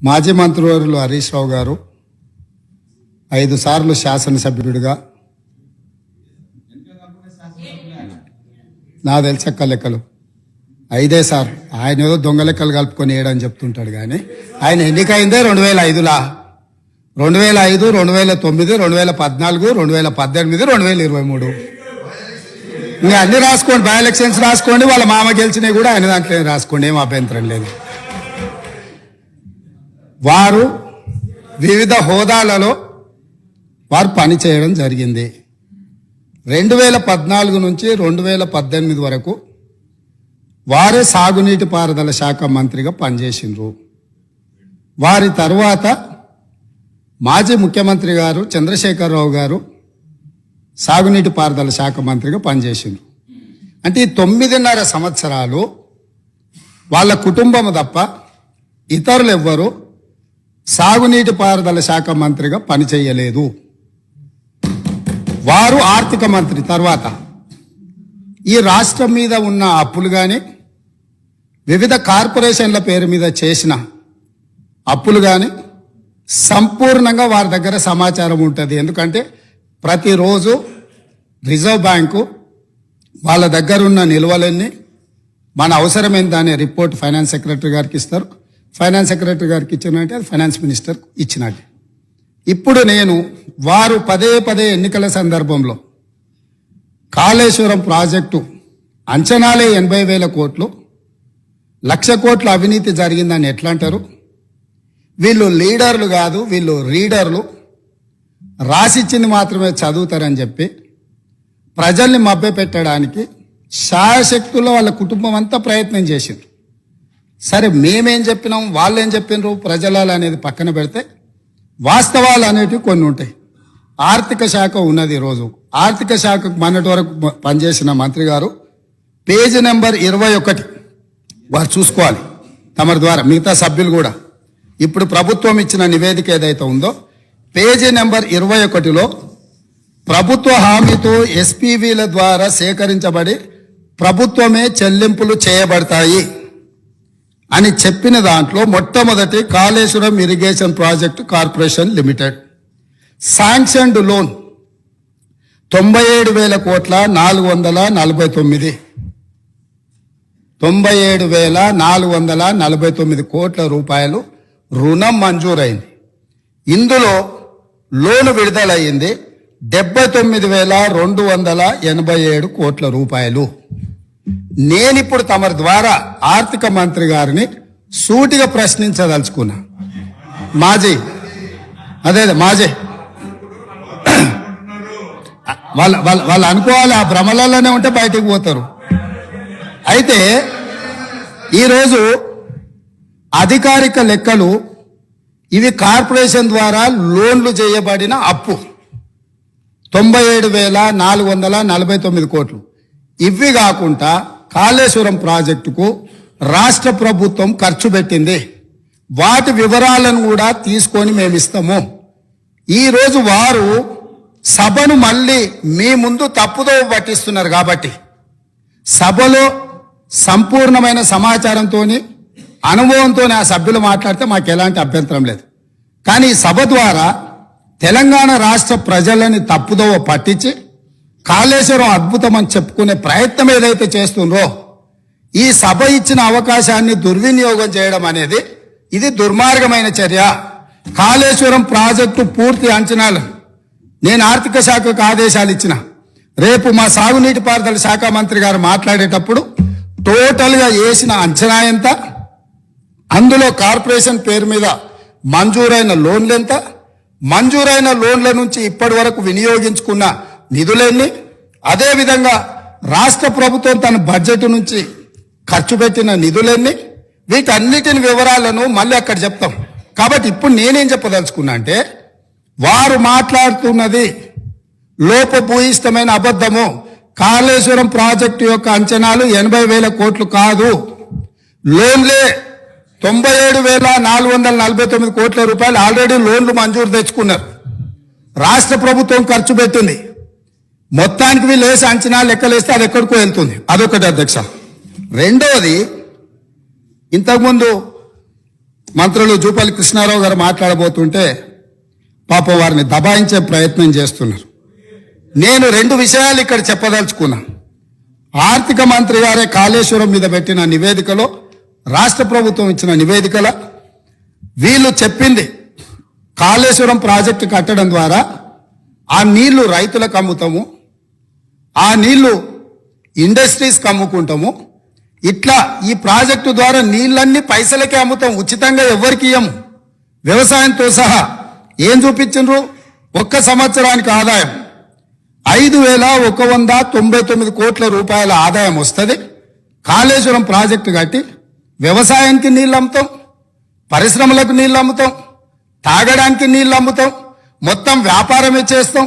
మాజీ మంత్రివర్యులు హరీష్ రావు గారు 5 సార్లు శాసనసభ్యుడిగా నా తెలిసక్క లెక్కలు 5 సార్ ఆయన ఏదో దొంగ లెక్కలు కలుపుకొని ఏడని చెప్తుంటాడు కానీ ఆయన ఎన్నికైందే 2005లా 2005 2009 2014 2018 2023 ఇంకా అన్ని రాసుకోండి, బై ఎలక్షన్స్ రాసుకోండి, వాళ్ళ మామ గెలిచినవి కూడా ఆయన దాంట్లో రాసుకోండి, ఏం అభ్యంతరం లేదు. వారు వివిధ హోదాలలో వారు పనిచేయడం జరిగింది. 2014 నుంచి 2018 వరకు వారే సాగునీటి పారుదల శాఖ మంత్రిగా పనిచేసిండ్రు. వారి తరువాత మాజీ ముఖ్యమంత్రి గారు చంద్రశేఖరరావు గారు సాగునీటి పారుదల శాఖ మంత్రిగా పనిచేసిండ్రు. అంటే ఈ 9.5 సంవత్సరాలు వాళ్ళ కుటుంబం తప్ప ఇతరులు ఎవ్వరు సాగునీటి పారుదల శాఖ మంత్రిగా పనిచేయలేదు. వారు ఆర్థిక మంత్రి తర్వాత ఈ రాష్ట్రం మీద ఉన్న అప్పులు కానీ వివిధ కార్పొరేషన్ల పేరు మీద చేసిన అప్పులు కానీ సంపూర్ణంగా వారి దగ్గర సమాచారం ఉంటుంది. ఎందుకంటే ప్రతిరోజు రిజర్వ్ బ్యాంకు వాళ్ళ దగ్గర ఉన్న నిల్వలన్నీ మన అవసరమైంది అనే రిపోర్ట్ ఫైనాన్స్ సెక్రటరీ గారికి ఇస్తారు. ఫైనాన్స్ సెక్రటరీ గారికి ఇచ్చినట్టే అది ఫైనాన్స్ మినిస్టర్ ఇచ్చినట్టే. ఇప్పుడు నేను వారు పదే ఎన్నికల సందర్భంలో కాళేశ్వరం ప్రాజెక్టు అంచనాలే 80,000 కోట్లు, 1,00,000 కోట్ల అవినీతి జరిగిందని ఎట్లా అంటారు? వీళ్ళు లీడర్లు కాదు, వీళ్ళు రీడర్లు, రాసిచ్చింది మాత్రమే చదువుతారని చెప్పి ప్రజల్ని మభ్యపెట్టడానికి శాయశక్తుల్లో వాళ్ళ కుటుంబం అంతా ప్రయత్నం చేసిండ్రు. సరే, మేమేం చెప్పినాం, వాళ్ళు ఏం చెప్పినారు, ప్రజలాలు అనేది పక్కన పెడితే వాస్తవాలు అనేటివి కొన్ని ఉంటాయి. ఆర్థిక శాఖ ఉన్నది. ఈరోజు ఆర్థిక శాఖకు మొన్నటి వరకు పనిచేసిన మంత్రి గారు పేజీ నెంబర్ 21 వారు చూసుకోవాలి తమరి ద్వారా, మిగతా సభ్యులు కూడా. ఇప్పుడు ప్రభుత్వం ఇచ్చిన నివేదిక ఏదైతే ఉందో పేజీ నెంబర్ 21లో ప్రభుత్వ హామీతో ఎస్పీవీల ద్వారా సేకరించబడి ప్రభుత్వమే చెల్లింపులు చేయబడతాయి అని చెప్పిన దాంట్లో మొట్టమొదటి Kaleshwaram irrigation project corporation limited sanctioned loan 97,000 కోట్ల 449 97,449 కోట్ల రూపాయలు రుణం మంజూరైంది. ఇందులో లోను విడుదలయ్యింది 79,287 కోట్ల రూపాయలు. నేనిప్పుడు తమరి ద్వారా ఆర్థిక మంత్రి గారిని సూటిగా ప్రశ్నించదలుచుకున్నా. మాజీ వాళ్ళు అనుకోవాలి, ఆ భ్రమలలోనే ఉంటే బయటకు పోతారు. అయితే ఈరోజు అధికారిక లెక్కలు ఇవి కార్పొరేషన్ ద్వారా లోన్లు చేయబడిన అప్పు 97,449 కోట్లు. ఇవి కాకుండా కాళేశ్వరం ప్రాజెక్టుకు రాష్ట్ర ప్రభుత్వం ఖర్చు పెట్టింది. వాటి వివరాలను కూడా తీసుకొని మేము ఇస్తాము. ఈరోజు వారు సభను మళ్ళీ మీ ముందు తప్పుదో పట్టిస్తున్నారు. కాబట్టి సభలో సంపూర్ణమైన సమాచారంతో అనుభవంతో ఆ సభ్యులు మాట్లాడితే మాకు ఎలాంటి అభ్యంతరం లేదు. కానీ సభ ద్వారా తెలంగాణ రాష్ట్ర ప్రజలని తప్పుదోవ పట్టించి కాళేశ్వరం అద్భుతం అని చెప్పుకునే ప్రయత్నం ఏదైతే చేస్తుండ్రో, ఈ సభ ఇచ్చిన అవకాశాన్ని దుర్వినియోగం చేయడం అనేది ఇది దుర్మార్గమైన చర్య. కాళేశ్వరం ప్రాజెక్టు పూర్తి అంచనాలు నేను ఆర్థిక శాఖకు ఆదేశాలు ఇచ్చిన. రేపు మా సాగునీటి పారుదల శాఖ మంత్రి గారు మాట్లాడేటప్పుడు టోటల్గా వేసిన అంచనా ఎంత, అందులో కార్పొరేషన్ పేరు మీద మంజూరైన లోన్లు ఎంత, మంజూరైన లోన్ల నుంచి ఇప్పటి వరకు వినియోగించుకున్న నిధులెన్ని, అదేవిధంగా రాష్ట్ర ప్రభుత్వం తన బడ్జెట్ నుంచి ఖర్చు పెట్టిన నిధులెన్ని, వీటన్నిటిని వివరాలను మళ్ళీ అక్కడ చెప్తాం. కాబట్టి ఇప్పుడు నేనేం చెప్పదలుచుకున్నా అంటే, వారు మాట్లాడుతున్నది లోపభూయిష్టమైన అబద్ధము. కాళేశ్వరం ప్రాజెక్టు యొక్క అంచనాలు 80,000 కోట్లు కాదు, లోన్లే 97,449 కోట్ల రూపాయలు ఆల్రెడీ లోన్లు మంజూరు తెచ్చుకున్నారు. రాష్ట్ర ప్రభుత్వం ఖర్చు పెట్టింది. మొత్తానికి వీళ్ళు వేసి అంచనా లెక్కలేస్తే అది ఎక్కడికో వెళ్తుంది. అదొకటి అధ్యక్ష. రెండోది, ఇంతకుముందు మంత్రులు జూపల్లి కృష్ణారావు గారు మాట్లాడబోతుంటే పాపం వారిని దబాయించే ప్రయత్నం చేస్తున్నారు. నేను రెండు విషయాలు ఇక్కడ చెప్పదలుచుకున్నా. ఆర్థిక మంత్రి గారే కాళేశ్వరం మీద పెట్టిన నివేదికలో, రాష్ట్ర ప్రభుత్వం ఇచ్చిన నివేదికల వీళ్ళు చెప్పింది కాళేశ్వరం ప్రాజెక్టు కట్టడం ద్వారా ఆ నీళ్లు రైతులకు అమ్ముతాము, ఆ నీళ్లు ఇండస్ట్రీస్కి అమ్ముకుంటాము, ఇట్లా ఈ ప్రాజెక్టు ద్వారా నీళ్ళన్నీ పైసలకే అమ్ముతాం, ఉచితంగా ఎవరికి ఇయ్యము, వ్యవసాయంతో సహా. ఏం చూపించిండ్రు? ఒక్క సంవత్సరానికి ఆదాయం 5,199 కోట్ల రూపాయల ఆదాయం వస్తుంది. కాళేశ్వరం ప్రాజెక్టు కట్టి వ్యవసాయానికి నీళ్ళు అమ్ముతాం, పరిశ్రమలకు నీళ్ళు అమ్ముతాం, తాగడానికి నీళ్ళు అమ్ముతాం, మొత్తం వ్యాపారమే చేస్తాం.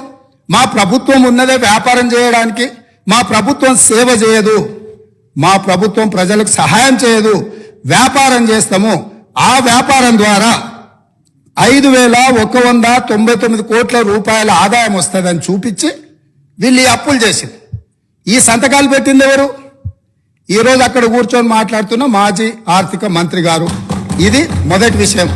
మా ప్రభుత్వం ఉన్నదే వ్యాపారం చేయడానికి. మా ప్రభుత్వం సేవ చేయదు, మా ప్రభుత్వం ప్రజలకు సహాయం చేయదు, వ్యాపారం చేస్తాము. ఆ వ్యాపారం ద్వారా 5,199 కోట్ల రూపాయల ఆదాయం వస్తుందని చూపించి వీళ్ళు ఈ అప్పులు చేసింది. ఈ సంతకాలు పెట్టింది ఎవరు? ఈరోజు అక్కడ కూర్చొని మాట్లాడుతున్న మాజీ ఆర్థిక మంత్రి గారు. ఇది మొదటి విషయం.